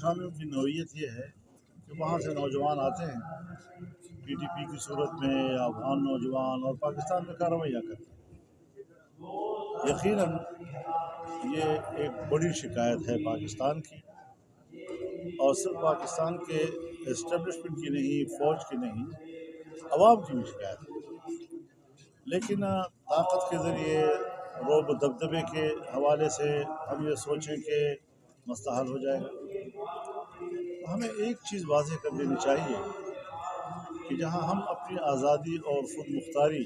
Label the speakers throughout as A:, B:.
A: आसामियों की नौयत ये है कि वहाँ से नौजवान आते हैं PTP की सूरत में या अफगान नौजवान और पाकिस्तान में कार्रवाइयाँ करते हैं। यकीनन ये एक बड़ी शिकायत है पाकिस्तान की, और सिर्फ पाकिस्तान के इस्टेब्लिशमेंट की नहीं, फ़ौज की नहीं, अवाम की भी शिकायत है। लेकिन ताकत के ज़रिए रोब दबदबे के हवाले से हम ये सोचें कि मसला हल हो जाएगा। हमें एक चीज़ वाज़ेह कर देनी चाहिए कि जहाँ हम अपनी आज़ादी और खुद मुख्तारी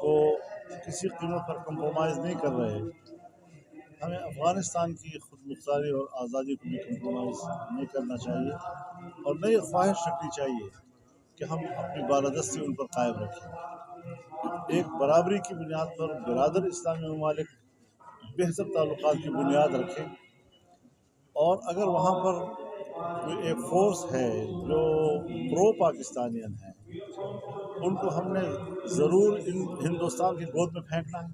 A: को किसी कीमत पर कंप्रोमाइज़ नहीं कर रहे, हमें अफ़गानिस्तान की खुद मुख्तारी और आज़ादी को भी कंप्रोमाइज़ नहीं करना चाहिए और नई ख्वाहिश रखनी चाहिए कि हम अपनी बालादस्ती उन पर कायम रखें। एक बराबरी की बुनियाद पर बिरादर इस्लामी ममालिक बेहतर ताल्लुकात की बुनियाद रखें, और अगर वहाँ पर कोई एक फ़ोर्स है जो प्रो पाकिस्तानियन है, उनको हमने ज़रूर इन हिंदुस्तान की गोद में फेंकना है।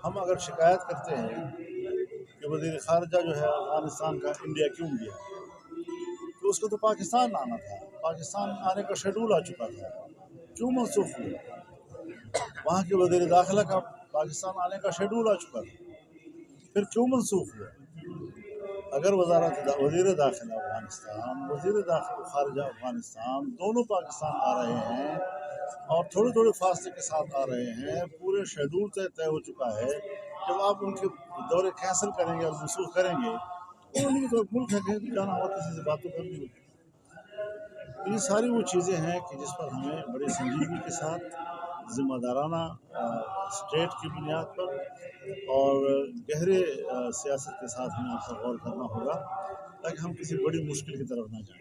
A: हम अगर शिकायत करते हैं कि वज़ीर ख़ारिजा जो है अफ़गानिस्तान का इंडिया क्यों गया, तो उसको तो पाकिस्तान आना था, पाकिस्तान आने का शेड्यूल आ चुका था, क्यों मनसूख हुआ? वहाँ के वज़ीर दाखिला का पाकिस्तान आने का शेड्यूल आ चुका था, फिर क्यों मनसूख हुआ? अगर वज़ीर दाखिला अफ़गानिस्तान, वज़ीर ख़ारिजा अफ़गानिस्तान दोनों पाकिस्तान आ रहे हैं और थोड़े थोड़े फासले के साथ आ रहे हैं, पूरे शेड्यूल तय हो चुका है, जब आप उनके दौरे कैंसिल करेंगे और मनसूख करेंगे तो उनकी तो मुल्क है, कहीं भी जाना हो, किसी से बात तो करनी होगी। ये सारी वो चीज़ें हैं कि जिस पर हमें बड़ी संजीदगी के साथ ज़िम्मेदाराना स्टेट की बुनियाद पर और गहरे सियासत के साथ हमें आपका गौर करना होगा, ताकि हम किसी बड़ी मुश्किल की तरफ ना जाएं।